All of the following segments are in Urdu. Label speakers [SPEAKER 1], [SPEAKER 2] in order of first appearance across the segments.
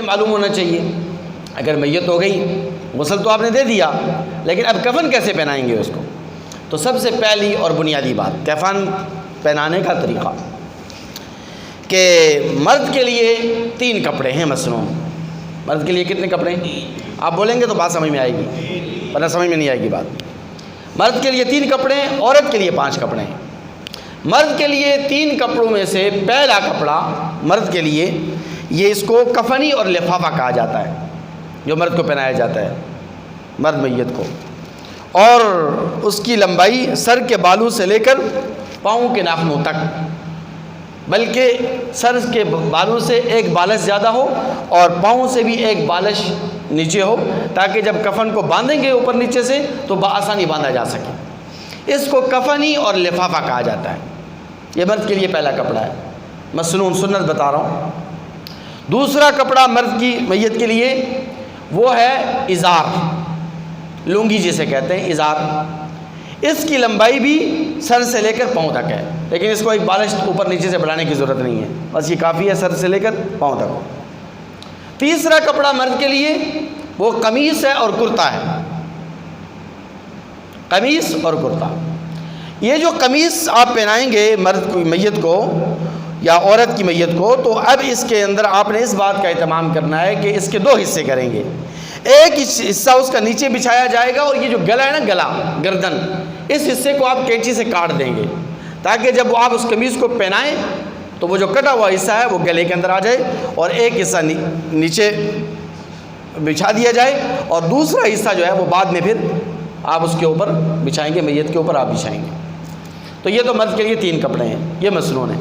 [SPEAKER 1] معلوم ہونا چاہیے. اگر میت ہو گئی، غسل تو آپ نے دے دیا، لیکن اب کفن کیسے پہنائیں گے اس کو؟ تو سب سے پہلی اور بنیادی بات کفن پہنانے کا طریقہ کہ مرد کے لیے 3 کپڑے ہیں مسنون. مرد کے لیے کتنے کپڑے ہیں؟ آپ بولیں گے تو بات سمجھ میں آئے گی، ورنہ سمجھ میں نہیں آئے گی بات. مرد کے لیے 3 کپڑے ہیں، عورت کے لیے 5 کپڑے ہیں. مرد کے لیے 3 کپڑوں میں سے پہلا کپڑا مرد کے لیے، یہ اس کو کفنی اور لفافہ کہا جاتا ہے، جو مرد کو پہنایا جاتا ہے مرد میت کو. اور اس کی لمبائی سر کے بالوں سے لے کر پاؤں کے ناخنوں تک، بلکہ سر کے بالوں سے ایک بالش زیادہ ہو اور پاؤں سے بھی ایک بالش نیچے ہو، تاکہ جب کفن کو باندھیں گے اوپر نیچے سے تو بآسانی باندھا جا سکے. اس کو کفنی اور لفافہ کہا جاتا ہے. یہ مرد کے لیے پہلا کپڑا ہے، مسنون سنت بتا رہا ہوں. دوسرا کپڑا مرد کی میت کے لیے وہ ہے ازار، لنگی جسے کہتے ہیں ازار. اس کی لمبائی بھی سر سے لے کر پاؤں تک ہے، لیکن اس کو ایک بالش اوپر نیچے سے بڑھانے کی ضرورت نہیں ہے، بس یہ کافی ہے سر سے لے کر پاؤں تک ہو. تیسرا کپڑا مرد کے لیے وہ قمیص ہے اور کرتا ہے. قمیص اور کرتا، یہ جو قمیص آپ پہنائیں گے مرد کی میت کو یا عورت کی میت کو، تو اب اس کے اندر آپ نے اس بات کا اہتمام کرنا ہے کہ اس کے 2 حصے کریں گے. ایک حصہ اس کا نیچے بچھایا جائے گا، اور یہ جو گلا ہے نا، گلا گردن، اس حصے کو آپ کینچی سے کاٹ دیں گے، تاکہ جب آپ اس قمیص کو پہنائیں تو وہ جو کٹا ہوا حصہ ہے وہ گلے کے اندر آ جائے، اور ایک حصہ نیچے بچھا دیا جائے، اور دوسرا حصہ جو ہے وہ بعد میں پھر آپ اس کے اوپر بچھائیں گے، میت کے اوپر آپ بچھائیں گے. تو یہ تو مرد کے لیے 3 کپڑے ہیں، یہ مسنون ہے.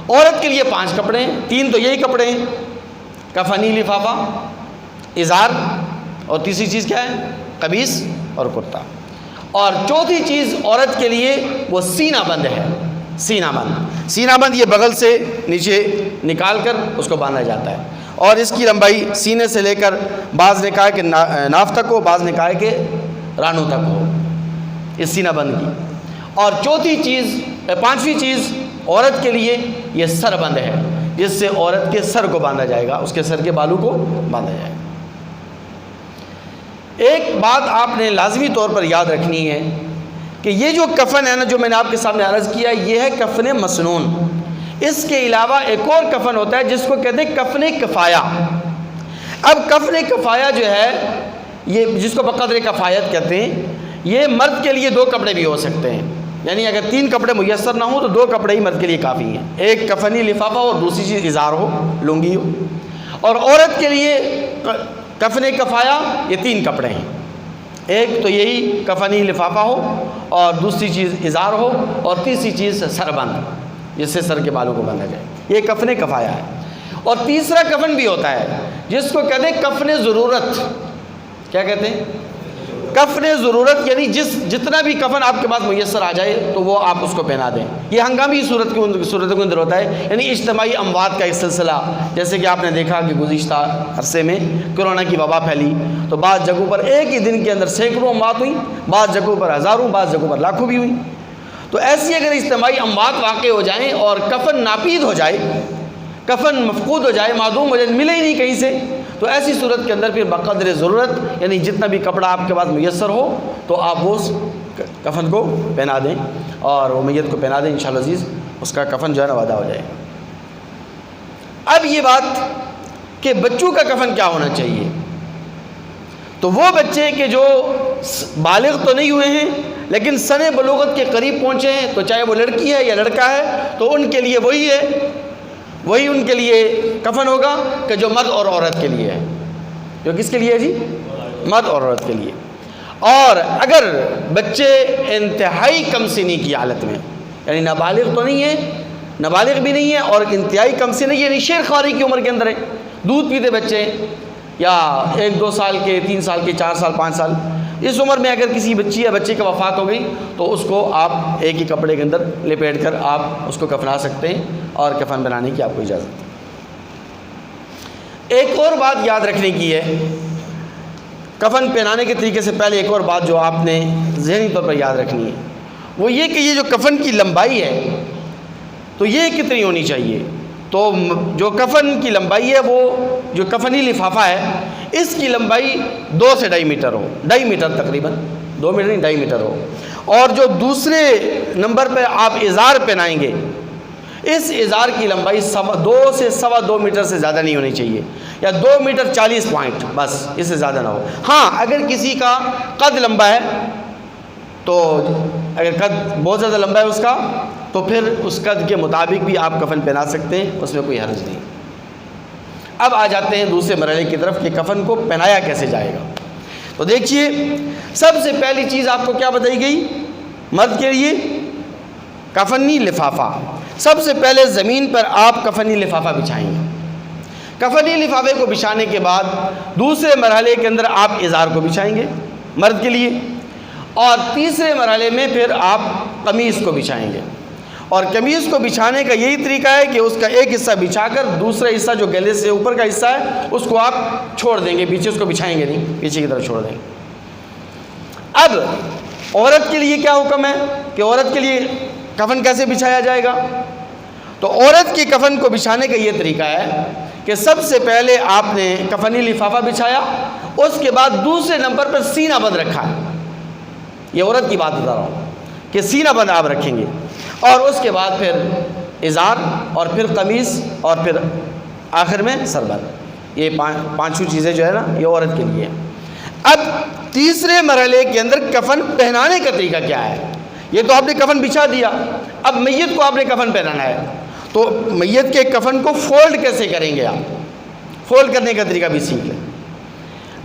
[SPEAKER 1] عورت کے لیے 5 کپڑے ہیں. 3 تو یہی کپڑے ہیں، کفنی لفافہ، ازار، اور تیسری چیز کیا ہے؟ قمیص اور کرتا. اور چوتھی چیز عورت کے لیے وہ سینہ بند ہے. سینہ بند، سینہ بند یہ بغل سے نیچے نکال کر اس کو باندھا جاتا ہے، اور اس کی لمبائی سینے سے لے کر بعض نے کہا کہ ناف تک ہو، بعض نے کہا کہ رانوں تک ہو، اس سینہ بند کی. اور پانچویں چیز عورت کے لیے یہ سر بند ہے، جس سے عورت کے سر کو باندھا جائے گا، اس کے سر کے بالوں کو باندھا جائے گا. ایک بات آپ نے لازمی طور پر یاد رکھنی ہے کہ یہ جو کفن ہے نا، جو میں نے آپ کے سامنے عرض کیا، یہ ہے کفن مسنون. اس کے علاوہ ایک اور کفن ہوتا ہے جس کو کہتے ہیں کفن کفایہ. اب کفن کفایہ جو ہے، یہ جس کو بقدر کفایت کہتے ہیں، یہ مرد کے لیے 2 کپڑے بھی ہو سکتے ہیں. یعنی اگر 3 کپڑے میسر نہ ہوں تو 2 کپڑے ہی مرد کے لیے کافی ہیں. ایک کفنی لفافہ اور دوسری چیز ازار ہو، لنگی ہو. اور عورت کے لیے کفن کفایہ یہ 3 کپڑے ہیں. ایک تو یہی کفنی لفافہ ہو، اور دوسری چیز ازار ہو، اور تیسری چیز سر بند، جس سے سر کے بالوں کو باندھا جائے. یہ کفن کفایہ ہے. اور تیسرا کفن بھی ہوتا ہے جس کو کہتے ہیں کفن ضرورت. کیا کہتے ہیں؟ کفن ضرورت. یعنی جتنا بھی کفن آپ کے پاس میسر آ جائے تو وہ آپ اس کو پہنا دیں. یہ ہنگامی صورتوں کے اندر ہوتا ہے، یعنی اجتماعی اموات کا ایک سلسلہ. جیسے کہ آپ نے دیکھا کہ گزشتہ عرصے میں کرونا کی وبا پھیلی، تو بعض جگہوں پر ایک ہی دن کے اندر سینکڑوں اموات ہوئیں، بعض جگہوں پر ہزاروں، بعض جگہوں پر لاکھوں بھی ہوئیں. تو ایسی اگر اجتماعی اموات واقع ہو جائیں اور کفن ناپید ہو جائے، کفن مفقود ہو جائے، معدوم ہو جائے، ملے ہی نہیں کہیں سے، تو ایسی صورت کے اندر پھر بقدر ضرورت، یعنی جتنا بھی کپڑا آپ کے پاس میسر ہو تو آپ وہ کفن کو پہنا دیں، اور وہ میت کو پہنا دیں. انشاءاللہ عزیز اس کا کفن جو ہے نا وعدہ ہو جائے گا. اب یہ بات کہ بچوں کا کفن کیا ہونا چاہیے، تو وہ بچے کہ جو بالغ تو نہیں ہوئے ہیں لیکن سن بلوغت کے قریب پہنچے ہیں، تو چاہے وہ لڑکی ہے یا لڑکا ہے، تو ان کے لیے وہی ان کے لیے کفن ہوگا کہ جو مرد اور عورت کے لیے ہے. جو کس کے لیے ہے جی؟ مرد اور عورت کے لیے. اور اگر بچے انتہائی کم سنی کی حالت میں، یعنی نابالغ تو نہیں ہے، نابالغ بھی نہیں ہے، اور انتہائی کم سنی، یعنی شیر خواری کی عمر کے اندر ہے، دودھ پیتے بچے یا 1-2 سال کے، 3 سال کے، 4 سال، 5 سال، اس عمر میں اگر کسی بچی یا بچے کا وفات ہو گئی تو اس کو آپ ایک ہی کپڑے کے اندر لپیٹ کر آپ اس کو کفنا سکتے ہیں، اور کفن بنانے کی آپ کو اجازت ہے. ایک اور بات یاد رکھنے کی ہے، کفن پہنانے کے طریقے سے پہلے ایک اور بات جو آپ نے ذہنی طور پر یاد رکھنی ہے، وہ یہ کہ یہ جو کفن کی لمبائی ہے تو یہ کتنی ہونی چاہیے. تو جو کفن کی لمبائی ہے، وہ جو کفنی لفافہ ہے، اس کی لمبائی 2 سے 2.5 میٹر ہو، 2.5 میٹر تقریباً، 2 میٹر نہیں 2.5 میٹر ہو. اور جو دوسرے نمبر پہ آپ ازار پہنائیں گے، اس ازار کی لمبائی 2 سے 2.25 میٹر سے زیادہ نہیں ہونی چاہیے، یا 2 میٹر 40 پوائنٹ، بس اس سے زیادہ نہ ہو. ہاں اگر کسی کا قد لمبا ہے، تو اگر قد بہت زیادہ لمبا ہے اس کا، تو پھر اس قد کے مطابق بھی آپ کفن پہنا سکتے ہیں، اس میں کوئی حرج نہیں. اب آ جاتے ہیں دوسرے مرحلے کی طرف کہ کفن کو پہنایا کیسے جائے گا. تو دیکھیے، سب سے پہلی چیز آپ کو کیا بتائی گئی؟ مرد کے لیے کفنی لفافہ. سب سے پہلے زمین پر آپ کفنی لفافہ بچھائیں گے. کفنی لفافے کو بچھانے کے بعد دوسرے مرحلے کے اندر آپ ازار کو بچھائیں گے مرد کے لیے، اور تیسرے مرحلے میں پھر آپ قمیص کو بچھائیں گے. اور قمیص کو بچھانے کا یہی طریقہ ہے کہ اس کا ایک حصہ بچھا کر دوسرا حصہ جو گلے سے اوپر کا حصہ ہے اس کو آپ چھوڑ دیں گے، پیچھے اس کو بچھائیں گے نہیں، پیچھے کی طرف چھوڑ دیں گے. اب عورت کے لیے کیا حکم ہے کہ عورت کے لیے کفن کیسے بچھایا جائے گا؟ تو عورت کی کفن کو بچھانے کا یہ طریقہ ہے کہ سب سے پہلے آپ نے کفنی لفافہ بچھایا، اس کے بعد دوسرے نمبر پر سینہ بند رکھا ہے. یہ عورت کی بات بتا رہا ہوں کہ سینہ بند آپ رکھیں گے، اور اس کے بعد پھر ازار، اور پھر قمیص، اور پھر آخر میں سربند. یہ پانچوں چیزیں جو ہے نا، یہ عورت کے لیے. اب تیسرے مرحلے کے اندر کفن پہنانے کا طریقہ کیا ہے؟ یہ تو آپ نے کفن بچھا دیا، اب میت کو آپ نے کفن پہنانا ہے. تو میت کے کفن کو فولڈ کیسے کریں گے آپ؟ فولڈ کرنے کا طریقہ بھی سیکھ لیں.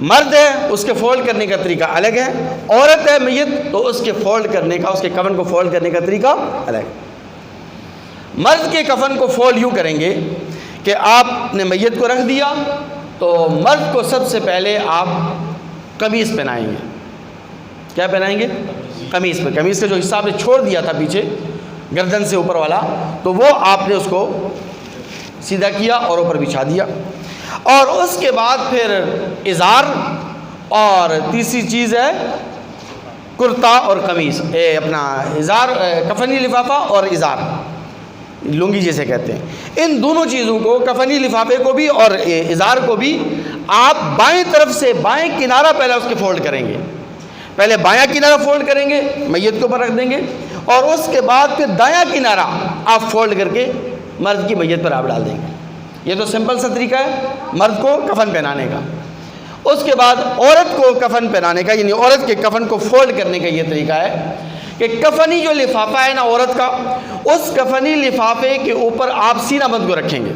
[SPEAKER 1] مرد ہے اس کے فولڈ کرنے کا طریقہ الگ ہے، عورت ہے میت تو اس کے فولڈ کرنے کا، اس کے کفن کو فولڈ کرنے کا طریقہ الگ. مرد کے کفن کو فولڈ یوں کریں گے کہ آپ نے میت کو رکھ دیا، تو مرد کو سب سے پہلے آپ قمیص پہنائیں گے. کیا پہنائیں گے؟ قمیص پہ. قمیص کا جو حصہ آپ نے چھوڑ دیا تھا پیچھے گردن سے اوپر والا، تو وہ آپ نے اس کو سیدھا کیا اور اوپر بچھا دیا. اور اس کے بعد پھر ازار، اور تیسری چیز ہے کرتا اور قمیص، اپنا ازار، کفنی لفافہ اور ازار، لنگی جیسے کہتے ہیں. ان دونوں چیزوں کو، کفنی لفافے کو بھی اور ازار کو بھی، آپ بائیں طرف سے بائیں کنارہ پہلے اس کے فولڈ کریں گے. پہلے بایاں کنارہ فولڈ کریں گے، میت کے اوپر رکھ دیں گے، اور اس کے بعد پھر دایاں کنارہ آپ فولڈ کر کے مرد کی میت پر آپ ڈال دیں گے. یہ تو سمپل سا طریقہ ہے مرد کو کفن پہنانے کا. اس کے بعد عورت کو کفن پہنانے کا، یعنی عورت کے کفن کو فولڈ کرنے کا یہ طریقہ ہے کہ کفنی جو لفافہ ہے نا عورت کا، اس کفنی لفافے کے اوپر آپ سینہ بند کو رکھیں گے.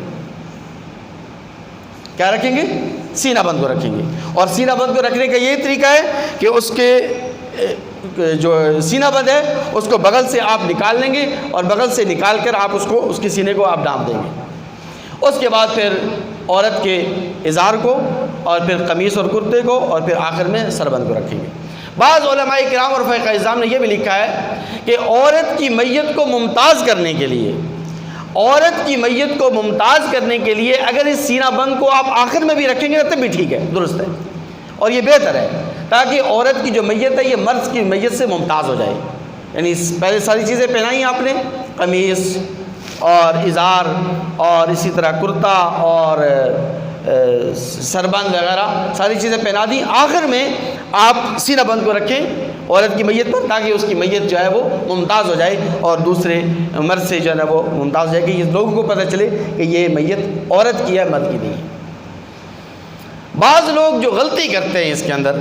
[SPEAKER 1] کیا رکھیں گے؟ سینہ بند کو رکھیں گے. اور سینہ بند کو رکھنے کا یہی طریقہ ہے کہ اس کے جو سینہ بند ہے اس کو بغل سے آپ نکال لیں گے، اور بغل سے نکال کر آپ اس کے سینے کو آپ ڈانپ دیں گے. اس کے بعد پھر عورت کے ازار کو، اور پھر قمیص اور کرتے کو، اور پھر آخر میں سربند کو رکھیں گے. بعض علماء کرام اور فقہ اعظام نے یہ بھی لکھا ہے کہ عورت کی میت کو ممتاز کرنے کے لیے، عورت کی میت کو ممتاز کرنے کے لیے اگر اس سینہ بند کو آپ آخر میں بھی رکھیں گے تب بھی ٹھیک ہے، درست ہے، اور یہ بہتر ہے، تاکہ عورت کی جو میت ہے یہ مرد کی میت سے ممتاز ہو جائے. یعنی پہلے ساری چیزیں پہنائی آپ نے، قمیص اور ازار اور اسی طرح کرتا اور سربند وغیرہ ساری چیزیں پہنا دی. آخر میں آپ سینہ بند کو رکھیں عورت کی میت پر، تاکہ اس کی میت جو ہے وہ ممتاز ہو جائے، اور دوسرے مرد سے جو ہے نا وہ ممتاز ہو جائے، کہ لوگوں کو پتہ چلے کہ یہ میت عورت کی ہے، مرد کی نہیں ہے. بعض لوگ جو غلطی کرتے ہیں اس کے اندر،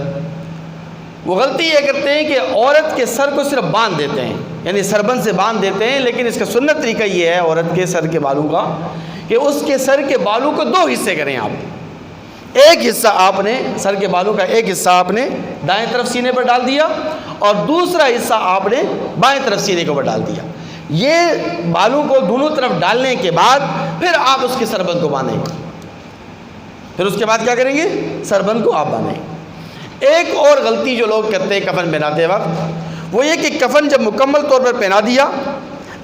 [SPEAKER 1] وہ غلطی یہ کرتے ہیں کہ عورت کے سر کو صرف باندھ دیتے ہیں، یعنی سربند سے باندھ دیتے ہیں. لیکن اس کا سنت طریقہ یہ ہے عورت کے سر کے بالوں کا کہ اس کے سر کے بالوں کو 2 حصے کریں آپ. ایک حصہ آپ نے سر کے بالوں کا ایک حصہ آپ نے دائیں طرف سینے پر ڈال دیا، اور دوسرا حصہ آپ نے بائیں طرف سینے کے اوپر ڈال دیا. یہ بالوں کو دونوں طرف ڈالنے کے بعد پھر آپ اس کے سربند کو باندھیں گے. پھر اس کے بعد کیا کریں گے؟ سربند کو آپ باندھیں. ایک اور غلطی جو لوگ کرتے ہیں کفن پہناتے وقت، وہ یہ کہ کفن جب مکمل طور پر پہنا دیا،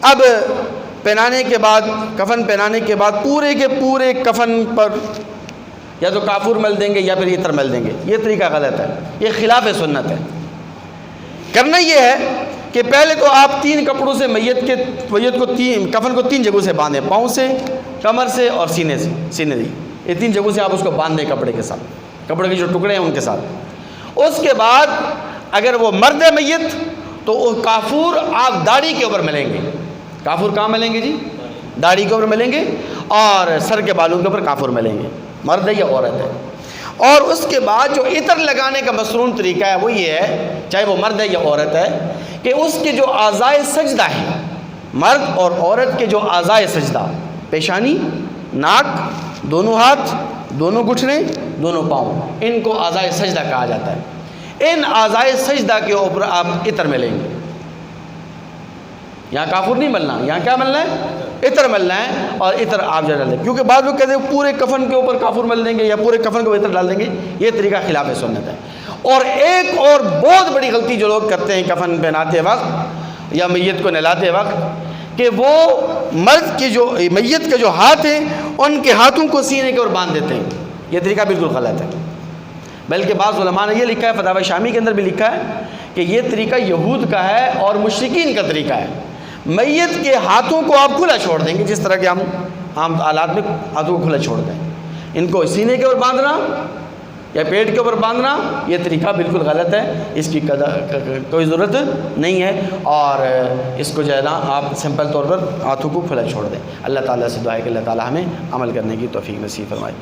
[SPEAKER 1] اب پہنانے کے بعد، کفن پہنانے کے بعد پورے کے پورے کفن پر یا تو کافور مل دیں گے یا پھر عطر مل دیں گے. یہ طریقہ غلط ہے، یہ خلاف سنت ہے. کرنا یہ ہے کہ پہلے تو آپ 3 کپڑوں سے میت کو کفن کو 3 جگہوں سے باندھیں، پاؤں سے، کمر سے اور سینے سے، سینے سے، یہ 3 جگہوں سے آپ اس کو باندھ دیں کپڑے کے ساتھ، کپڑے کے جو ٹکڑے ہیں ان کے ساتھ۔ اس کے بعد اگر وہ مرد ہے میت تو وہ کافور آپ داڑھی کے اوپر ملیں گے۔ کافور کہاں ملیں گے جی؟ داڑھی کے اوپر ملیں گے، اور سر کے بالوں کے اوپر کافور ملیں گے، مرد ہے یا عورت ہے۔ اور اس کے بعد جو عطر لگانے کا مسنون طریقہ ہے وہ یہ ہے، چاہے وہ مرد ہے یا عورت ہے، کہ اس کے جو اعضائے سجدہ ہیں، مرد اور عورت کے جو اعضائے سجدہ، پیشانی، ناک، دونوں ہاتھ، دونوں گھٹنے، دونوں پاؤں، ان کو اعضائے سجدہ کہا جاتا ہے۔ ان اعضائے سجدہ کے اوپر آپ عطر ملیں گے۔ یہاں کافور نہیں ملنا، یہاں کیا ملنا ہے؟ عطر ملنا ہے، اور عطر آپ جو ڈال دیں، کیونکہ بعض لوگ کہتے ہیں پورے کفن کے اوپر کافور مل دیں گے یا پورے کفن کے اوپر عطر ڈال دیں گے، یہ طریقہ خلاف سنت ہے۔ اور ایک اور بہت بڑی غلطی جو لوگ کرتے ہیں کفن پہناتے وقت یا میت کو نہلاتے وقت، کہ وہ مرد کے جو میت کے جو ہاتھ ہیں ان کے ہاتھوں کو سینے کے اوپر باندھ دیتے ہیں، یہ طریقہ بالکل غلط ہے۔ بلکہ بعض علماء نے یہ لکھا ہے، فتاوی شامی کے اندر بھی لکھا ہے کہ یہ طریقہ یہود کا ہے اور مشرکین کا طریقہ ہے۔ میت کے ہاتھوں کو آپ کھلا چھوڑ دیں گے، جس طرح کہ ہم عام حالات میں ہاتھوں کو کھلا چھوڑ دیں، ان کو سینے کے اوپر باندھنا یا پیٹ کے اوپر باندھنا یہ طریقہ بالکل غلط ہے، اس کی کوئی ضرورت نہیں ہے، اور اس کو جو ہے نا آپ سمپل طور پر ہاتھوں کو کھلا چھوڑ دیں۔ اللہ تعالیٰ سے دعا ہے کہ اللہ تعالیٰ ہمیں عمل کرنے کی توفیق نصیب فرمائے۔